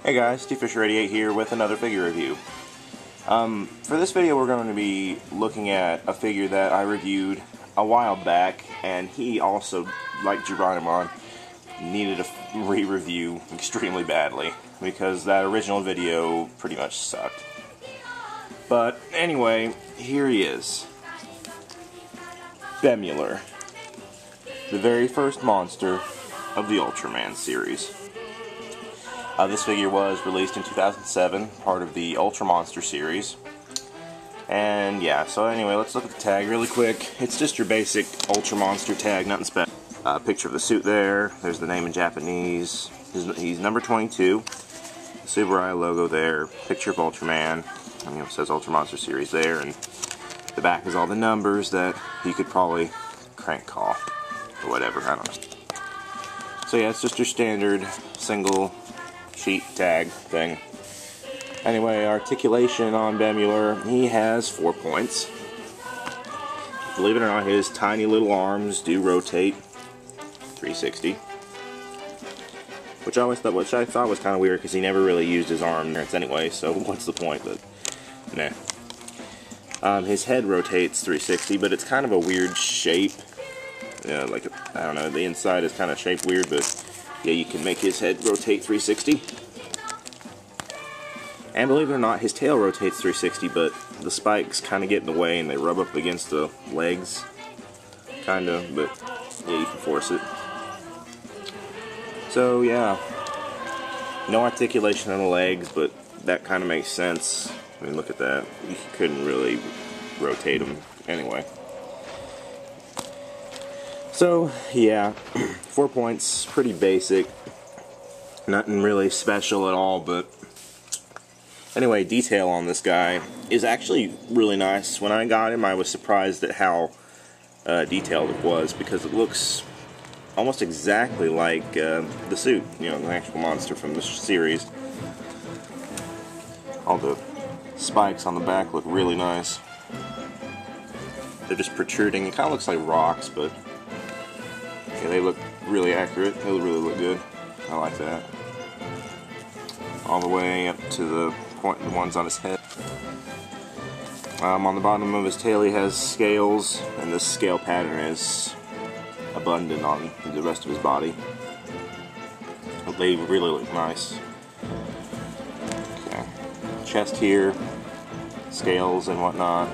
Hey guys, TFisher88 here with another figure review. For this video we're going to be looking at a figure that I reviewed a while back, and he also, like Geronimon, needed a re-review extremely badly because that original video pretty much sucked. But anyway, here he is. Bemular, the very first monster of the Ultraman series. This figure was released in 2007, part of the Ultra Monster series. And yeah, so anyway, let's look at the tag really quick. It's just your basic Ultra Monster tag, nothing special. Picture of the suit there, there's the name in Japanese. He's number 22. The Subaru logo there, picture of Ultraman. It says Ultra Monster series there, and the back is all the numbers that you could probably crank call, or whatever, I don't know. So yeah, it's just your standard single sheet tag thing. Anyway, articulation on Bemular, he has 4 points. Believe it or not, his tiny little arms do rotate 360. Which I thought was kind of weird because he never really used his arms anyway, so what's the point? But nah. His head rotates 360, but it's kind of a weird shape. Yeah, like, I don't know, the inside is kind of shaped weird, but yeah, you can make his head rotate 360. And believe it or not, his tail rotates 360, but the spikes kind of get in the way and they rub up against the legs. Kind of, but yeah, you can force it. So yeah, no articulation on the legs, but that kind of makes sense. I mean, look at that. You couldn't really rotate them anyway. So, yeah, 4 points, pretty basic, nothing really special at all, but anyway, detail on this guy is actually really nice. When I got him, I was surprised at how detailed it was, because it looks almost exactly like the suit, the actual monster from the series. All the spikes on the back look really nice. They're just protruding. It kind of looks like rocks, but yeah, they look really accurate. They really look good. I like that. All the way up to the ones on his head. On the bottom of his tail he has scales, and this scale pattern is abundant on the rest of his body. They really look nice. Okay. Chest here, scales and whatnot.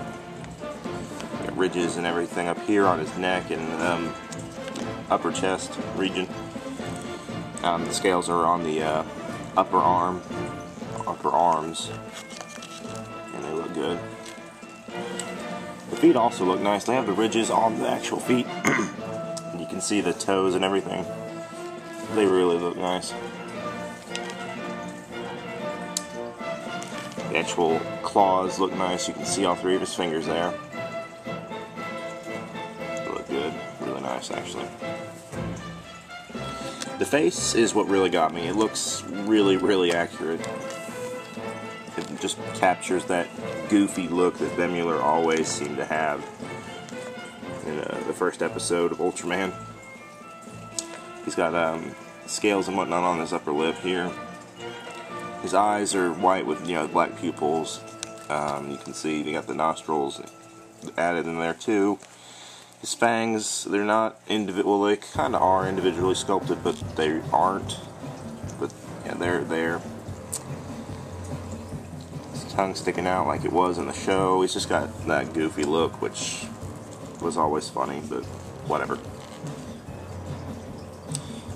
Got ridges and everything up here on his neck and upper chest region. The scales are on the upper arms, and they look good. The feet also look nice. They have the ridges on the actual feet. You can see the toes and everything. They really look nice. The actual claws look nice. You can see all 3 of his fingers there. They look good. Really nice, actually. The face is what really got me. It looks really accurate. It just captures that goofy look that Bemular always seemed to have in the first episode of Ultraman. He's got scales and whatnot on his upper lip here. His eyes are white with black pupils. You can see they got the nostrils added in there too. His fangs, they're not individual. Well, they kind of are individually sculpted, but they aren't. But yeah, they're there. His tongue sticking out like it was in the show. He's just got that goofy look, which was always funny, but whatever.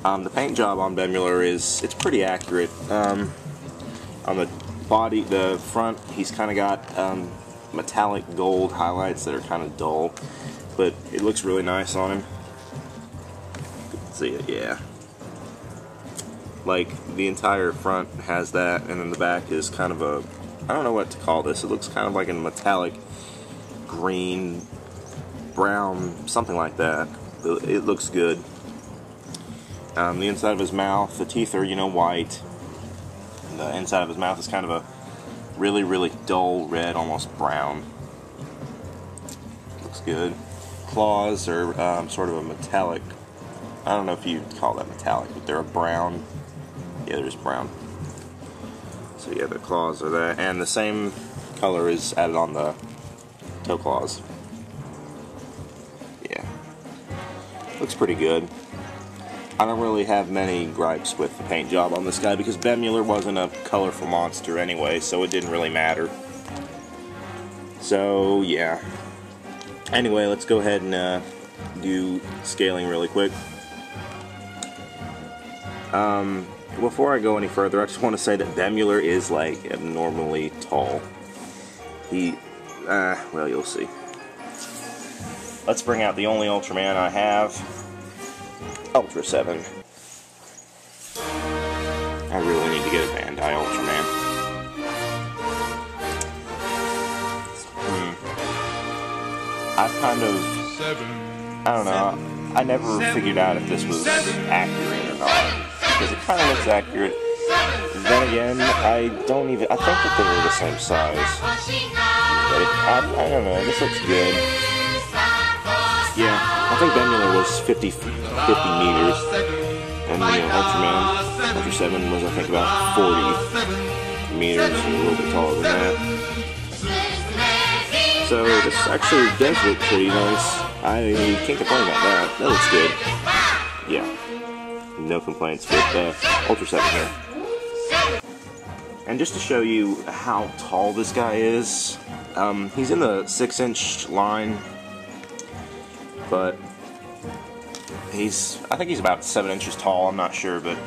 The paint job on Bemular it's pretty accurate. On the body, the front, he's kind of got metallic gold highlights that are kind of dull. But it looks really nice on him. You can see it, yeah. Like, the entire front has that, and then the back is kind of a, I don't know what to call this. It looks kind of like a metallic green, brown, something like that. It looks good. The inside of his mouth, the teeth are, white. The inside of his mouth is kind of a really dull red, almost brown. Looks good. Claws are sort of a metallic, I don't know if you'd call that metallic, but they're a brown. Yeah, they're just brown. So yeah, the claws are there, and the same color is added on the toe claws. Yeah. Looks pretty good. I don't really have many gripes with the paint job on this guy because Bemular wasn't a colorful monster anyway, so it didn't really matter. So, yeah. Anyway, let's go ahead and do scaling really quick. Before I go any further, I just want to say that Bemular is, like, abnormally tall. Well, you'll see. Let's bring out the only Ultraman I have. Ultra 7. I really need to get a Bandai Ultraman. I've kind of... I don't know. I never figured out if this was accurate or not. Because it kind of looks accurate. Then again, I think that they were the same size. But I don't know. This looks good. Yeah, I think Bemular was 50 meters, and Ultraman, Ultra 7 was I think about 40 meters, a little bit taller than that. So this actually does look pretty nice. I can't complain about that. That looks good. Yeah, no complaints with Ultra 7 here. And just to show you how tall this guy is, he's in the 6-inch line. But I think he's about 7 inches tall, I'm not sure, but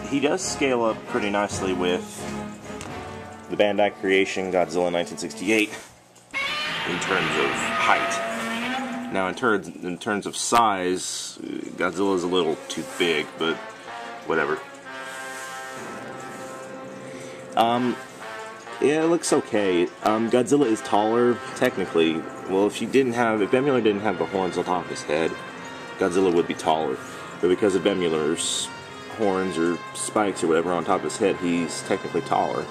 he does scale up pretty nicely with the Bandai Creation Godzilla 1968 in terms of height. Now in terms of size, Godzilla's a little too big, but whatever. Yeah, it looks okay. Godzilla is taller, technically. Well, if Bemular didn't have the horns on top of his head, Godzilla would be taller. But because of Bemular's horns or spikes or whatever on top of his head, he's technically taller.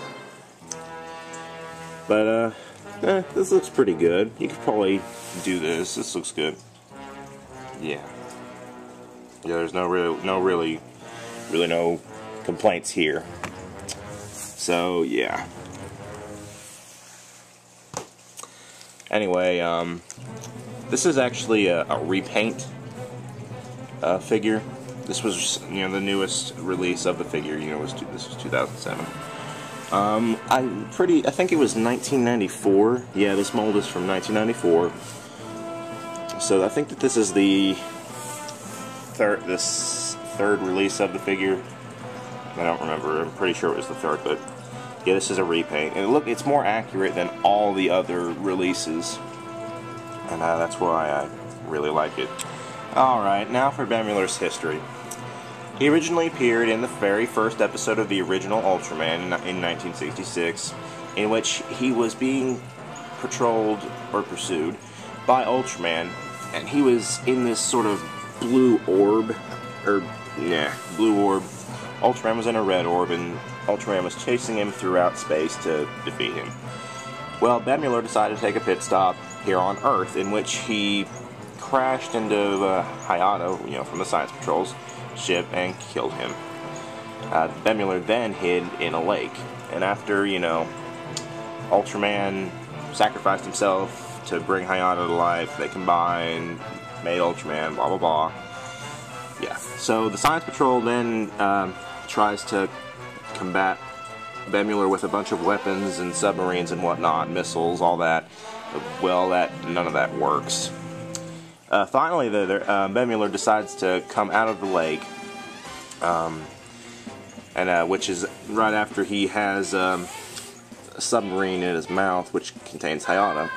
But, this looks pretty good. You could probably do this. This looks good. Yeah. Yeah, there's really no complaints here. So, yeah. Anyway, this is actually a repaint figure. This was, the newest release of the figure. This was 2007. I think it was 1994. Yeah, this mold is from 1994. So I think that this is the third release of the figure. I don't remember. I'm pretty sure it was the third, but yeah, this is a repaint. And it's more accurate than all the other releases. And that's why I really like it. Alright, now for Bemular's history. He originally appeared in the very first episode of the original Ultraman in 1966, in which he was being patrolled or pursued by Ultraman, and he was in this sort of blue orb. Ultraman was in a red orb, and Ultraman was chasing him throughout space to defeat him. Well, Bemular decided to take a pit stop here on Earth, in which he crashed into Hayato, from the Science Patrol's ship, and killed him. Bemular then hid in a lake, and after, Ultraman sacrificed himself to bring Hayato to life, they combined, made Ultraman, blah blah blah. Yeah, so the Science Patrol then tries to combat Bemular with a bunch of weapons and submarines and whatnot, missiles, all that. Well, none of that works. Finally, Bemular decides to come out of the lake, which is right after he has a submarine in his mouth, which contains Hayato.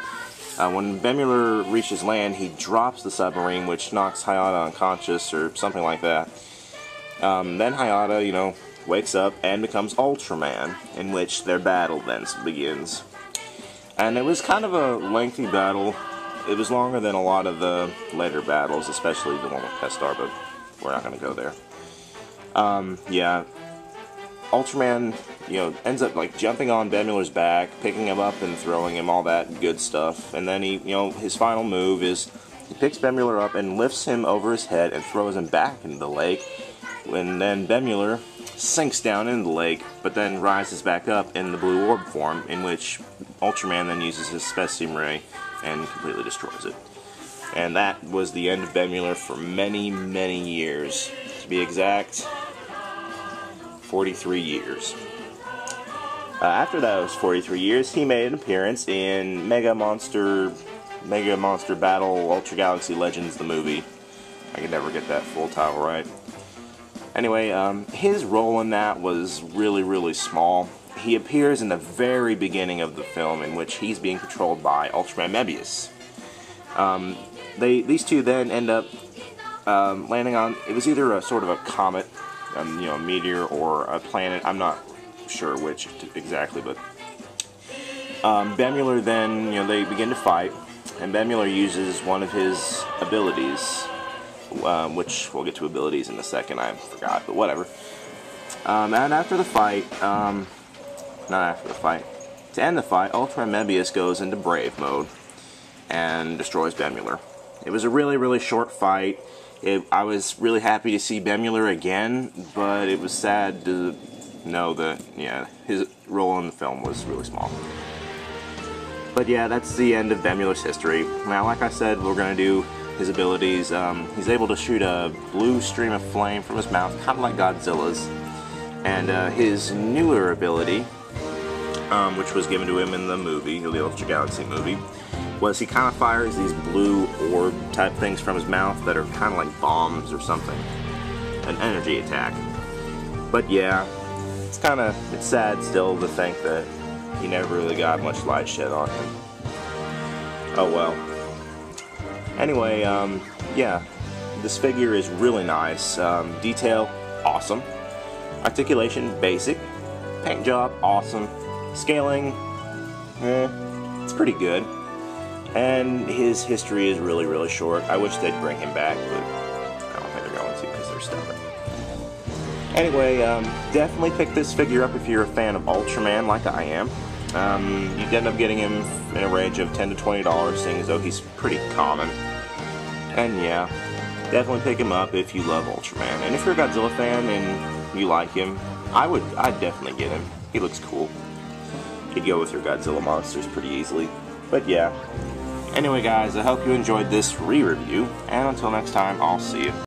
When Bemular reaches land, he drops the submarine, which knocks Hayato unconscious or something like that. Then Hayato, wakes up and becomes Ultraman, in which their battle then begins. And it was kind of a lengthy battle. It was longer than a lot of the later battles, especially the one with Pestar, but we're not going to go there. Yeah, Ultraman, ends up jumping on Bemular's back, picking him up and throwing him, all that good stuff. And then his final move is he picks Bemular up and lifts him over his head and throws him back into the lake. And then Bemular sinks down into the lake, but then rises back up in the blue orb form, in which Ultraman then uses his Specium Ray and completely destroys it. And that was the end of Bemular for many, many years. To be exact, 43 years. After those 43 years, he made an appearance in Mega Monster Battle Ultra Galaxy Legends, the movie. I could never get that full title right. Anyway, his role in that was really, really small. He appears in the very beginning of the film, in which he's being controlled by Ultraman Mebius. These two then end up landing on, it was either a sort of a comet, a meteor, or a planet. I'm not sure which exactly, but Bemular then, they begin to fight, and Bemular uses one of his abilities, which we'll get to abilities in a second. I forgot, but whatever. And after the fight, not after the fight, to end the fight, Ultraman Mebius goes into Brave mode and destroys Bemular. It was a really, really short fight. I was really happy to see Bemular again, but it was sad to know that, his role in the film was really small. But yeah, that's the end of Bemular's history. Now, like I said, we're going to do his abilities. He's able to shoot a blue stream of flame from his mouth, kind of like Godzilla's. And his newer ability, which was given to him in the movie, the Ultra Galaxy movie, was he kind of fires these blue orb type things from his mouth that are kind of like bombs or something. An energy attack. But yeah, it's sad still to think that he never really got much light shed on him. Oh well. Anyway, yeah, this figure is really nice. Detail, awesome. Articulation, basic. Paint job, awesome. Scaling, it's pretty good. And his history is really, really short. I wish they'd bring him back, but I don't think they're going to because they're stubborn. Anyway, definitely pick this figure up if you're a fan of Ultraman like I am. You'd end up getting him in a range of $10 to $20, seeing as though he's pretty common. And yeah, definitely pick him up if you love Ultraman. And if you're a Godzilla fan and you like him, I'd definitely get him. He looks cool. You'd go with your Godzilla monsters pretty easily. But yeah. Anyway guys, I hope you enjoyed this re-review, and until next time, I'll see you.